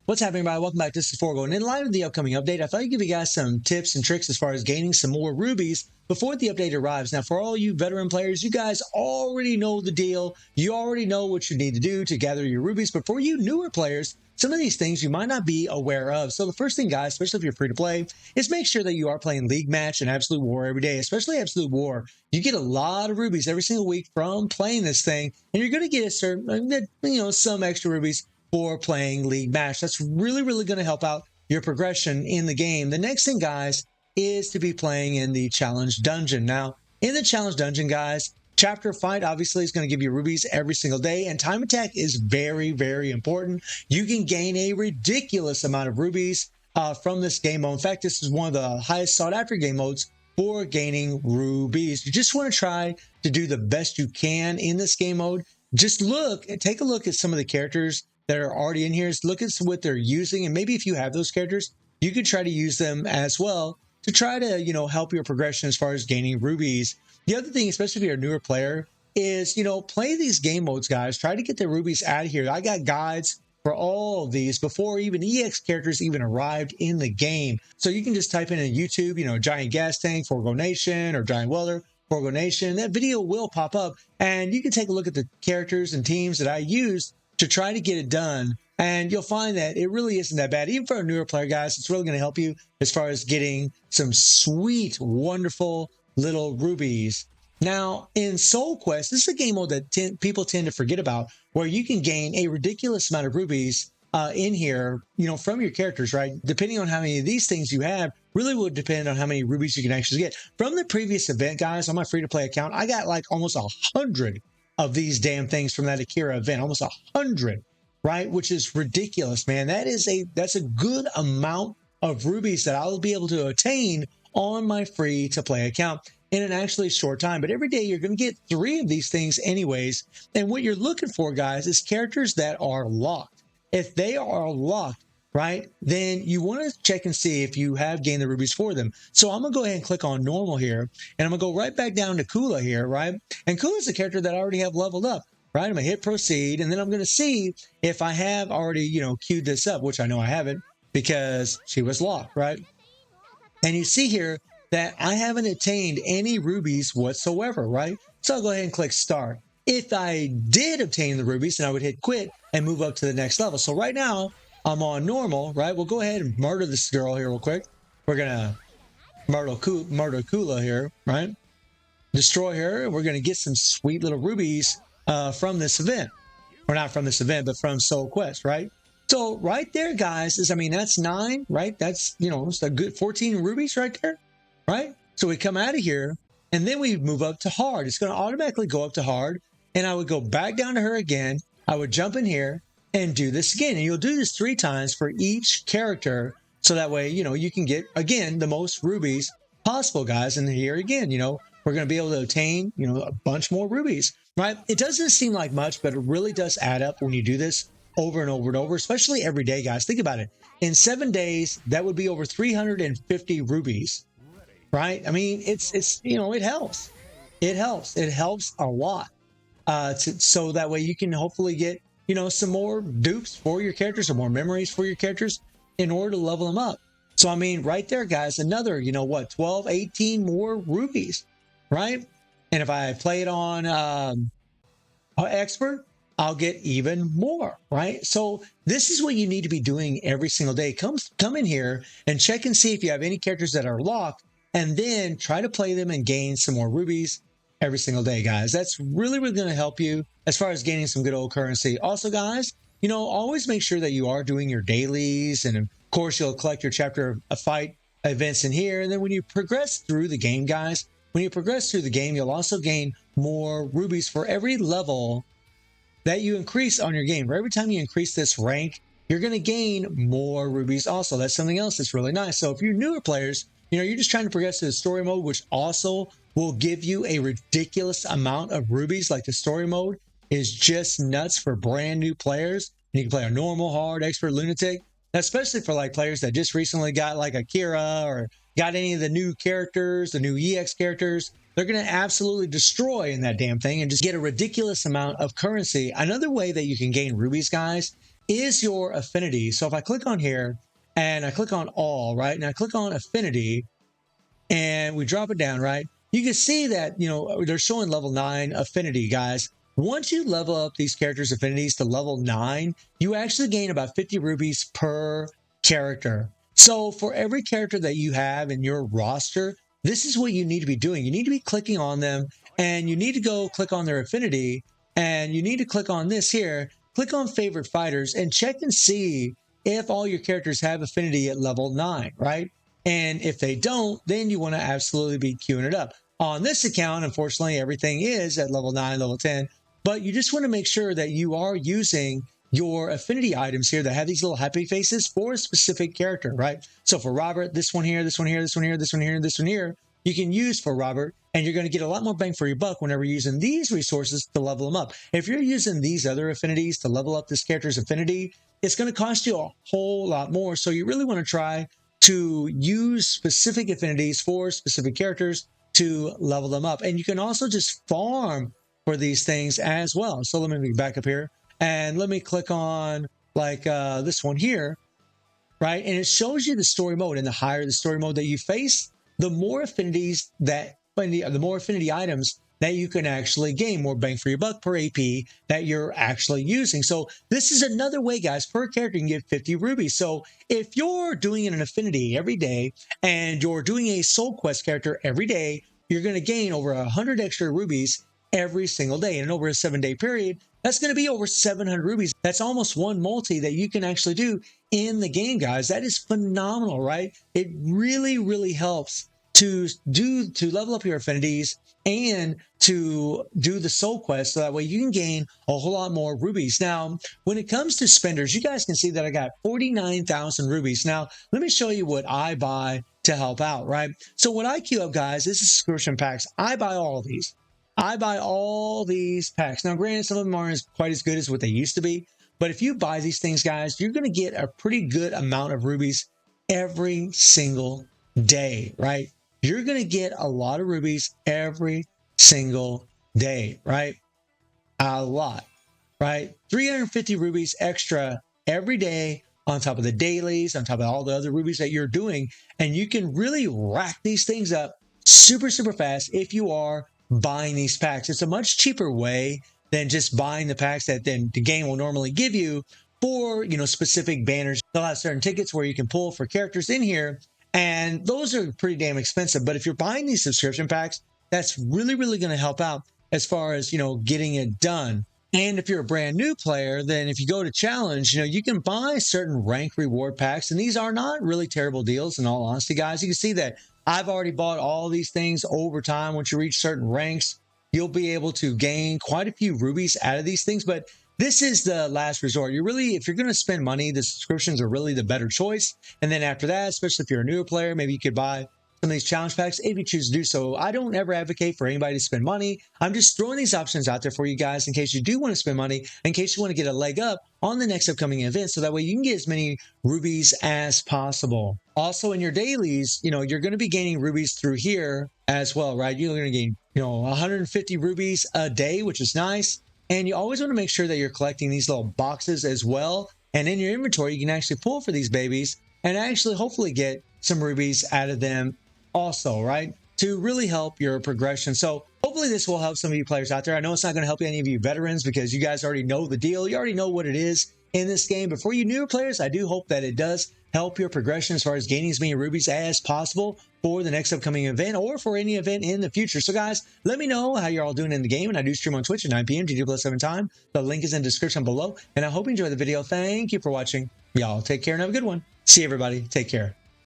What's happening, everybody? Welcome back. This is Forgo. And in light of the upcoming update, I thought I'd give you guys some tips and tricks as far as gaining some more rubies before the update arrives. Now, for all you veteran players, you guys already know the deal. You already know what you need to do to gather your rubies. But for you newer players, some of these things you might not be aware of. So the first thing, guys, especially if you're free to play, is make sure that you are playing League Match and Absolute War every day, especially Absolute War. You get a lot of rubies every single week from playing this thing, and you're going to get a certain, some extra rubies for playing League Match. That's really going to help out your progression in the game. The next thing, guys, is to be playing in the Challenge Dungeon. Now, in the Challenge Dungeon, guys, Chapter Fight obviously is going to give you rubies every single day, and Time Attack is very important. You can gain a ridiculous amount of rubies from this game mode. In fact, this is one of the highest sought after game modes for gaining rubies. You just want to try to do the best you can in this game mode. Just take a look at some of the characters that are already in here. Look at what they're using, and maybe if you have those characters, you could try to use them as well to try to help your progression as far as gaining rubies. The other thing, especially if you're a newer player, is play these game modes, guys. Try to get the rubies out of here. I got guides for all of these before even EX characters even arrived in the game. So you can just type in YouTube, Giant Gas Tank, Forgo Nation, or Giant Welder, Forgo Nation. That video will pop up, and you can take a look at the characters and teams that I used to try to get it done, and you'll find that it really isn't that bad. Even for a newer player, guys, it's really going to help you as far as getting some sweet, wonderful little rubies. Now, in Soul Quest, this is a game mode that people tend to forget about, where you can gain a ridiculous amount of rubies in here, from your characters, right? Depending on how many of these things you have, really would depend on how many rubies you can actually get. From the previous event, guys, on my free-to-play account, I got like almost 100 of these damn things from that Akira event, almost 100, right? Which is ridiculous, man. That's a good amount of rubies that I'll be able to attain on my free to play account in an actually short time. But every day you're going to get 3 of these things anyways. And what you're looking for, guys, is characters that are locked. If they are locked, right, then you want to check and see if you have gained the rubies for them. So I'm going to go ahead and click on normal here, and I'm going to go right back down to Kula here, right? And Kula is a character that I already have leveled up, right? I'm going to hit proceed, and then I'm going to see if I have already, queued this up, which I know I haven't because she was locked, right? And you see here that I haven't attained any rubies whatsoever, right? So I'll go ahead and click start. If I did obtain the rubies, then I would hit quit and move up to the next level. So right now, I'm on normal, right? We'll go ahead and murder this girl here real quick. We're going to murder Kula here, right? Destroy her, and we're going to get some sweet little rubies from this event. Or not from this event, but from Soul Quest, right? So right there, guys, that's 9, right? That's, it's a good 14 rubies right there, right? So we come out of here, and then we move up to hard. It's going to automatically go up to hard, and I would go back down to her again. I would jump in here and do this again. And you'll do this 3 times for each character. So that way, you can get, again, the most rubies possible, guys. And here again, we're going to be able to obtain, a bunch more rubies, right? It doesn't seem like much, but it really does add up when you do this over and over and over, especially every day, guys. Think about it. In 7 days, that would be over 350 rubies, right? I mean, it helps. It helps a lot. So that way you can hopefully get, some more dupes for your characters or more memories for your characters in order to level them up. So, right there, guys, another, 12, 18 more rubies, right? And if I play it on expert, I'll get even more, right? So this is what you need to be doing every single day. Come in here and check and see if you have any characters that are locked, and then try to play them and gain some more rubies every single day, guys. That's really going to help you as far as gaining some good old currency. Also, guys, always make sure that you are doing your dailies, and of course, you'll collect your chapter of fight events in here. And then when you progress through the game, guys, you'll also gain more rubies for every level that you increase on your game. For every time you increase this rank, you're going to gain more rubies also. That's something else that's really nice. So if you're newer players, you're just trying to progress to the story mode, which also will give you a ridiculous amount of rubies. Like the story mode is just nuts for brand new players. And you can play a normal, hard, expert, lunatic, especially for like players that just recently got like Akira or got any of the new characters, the new EX characters. They're going to absolutely destroy in that damn thing and just get a ridiculous amount of currency. Another way that you can gain rubies, guys, is your affinity. So if I click on here and I click on all, right, and I click on affinity and we drop it down, right, you can see that, they're showing level 9 affinity, guys. Once you level up these characters' affinities to level 9, you actually gain about 50 rubies per character. So for every character that you have in your roster, this is what you need to be doing. You need to be clicking on them, and you need to go click on their affinity, and you need to click on this here, click on favorite fighters, and check and see if all your characters have affinity at level 9, right? And if they don't, then you want to absolutely be queuing it up. On this account, unfortunately, everything is at level 9, level 10, but you just want to make sure that you are using your affinity items here that have these little happy faces for a specific character, right? So for Robert, this one here, this one here, this one here, this one here, this one here, you can use for Robert, and you're going to get a lot more bang for your buck whenever you're using these resources to level them up. If you're using these other affinities to level up this character's affinity, it's going to cost you a whole lot more. So you really want to try to use specific affinities for specific characters to level them up. And you can also just farm for these things as well. So let me back up here and let me click on like this one here, right? And it shows you the story mode. And the higher the story mode that you face, the more affinities the more affinity items that you can actually gain, more bang for your buck per AP that you're actually using. So this is another way, guys, per character you can get 50 rubies. So if you're doing an affinity every day and you're doing a soul quest character every day, you're going to gain over 100 extra rubies every single day. And over a 7-day period, that's going to be over 700 rubies. That's almost one multi that you can actually do in the game, guys. That is phenomenal, right? It really, really helps to level up your affinities and to do the soul quest, so that way you can gain a whole lot more rubies. Now, when it comes to spenders, you guys can see that I got 49,000 rubies. Now, let me show you what I buy to help out, right? So what I queue up, guys, is subscription packs. I buy all of these. I buy all these packs. Now, granted, some of them aren't quite as good as what they used to be, but if you buy these things, guys, you're going to get a pretty good amount of rubies every single day, right? You're going to get a lot of rubies every single day, right? A lot, right? 350 rubies extra every day on top of the dailies, on top of all the other rubies that you're doing. And you can really rack these things up super, super fast if you are buying these packs. It's a much cheaper way than just buying the packs that then the game will normally give you for, specific banners. They'll have certain tickets where you can pull for characters in here, and those are pretty damn expensive. But if you're buying these subscription packs, that's really, really going to help out as far as, getting it done. And if you're a brand new player, then if you go to challenge, you can buy certain rank reward packs. And these are not really terrible deals, in all honesty, guys. You can see that I've already bought all these things over time. Once you reach certain ranks, you'll be able to gain quite a few rubies out of these things. But this is the last resort. If you're going to spend money, the subscriptions are really the better choice. And then after that, especially if you're a newer player, maybe you could buy some of these challenge packs if you choose to do so. I don't ever advocate for anybody to spend money. I'm just throwing these options out there for you guys in case you do want to spend money, in case you want to get a leg up on the next upcoming event, so that way you can get as many rubies as possible. Also, in your dailies, you're going to be gaining rubies through here as well, right? You're going to gain, 150 rubies a day, which is nice. And you always want to make sure that you're collecting these little boxes as well. And in your inventory, you can actually pull for these babies and actually hopefully get some rubies out of them also, right? To really help your progression. So hopefully this will help some of you players out there. I know it's not going to help any of you veterans because you guys already know the deal. You already know what it is in this game. But for you newer players, I do hope that it does help your progression as far as gaining as many rubies as possible for the next upcoming event or for any event in the future. So guys, let me know how you're all doing in the game. And I do stream on Twitch at 9 p.m. GT+7 time. The link is in the description below. And I hope you enjoyed the video. Thank you for watching. Y'all take care and have a good one. See you, everybody. Take care.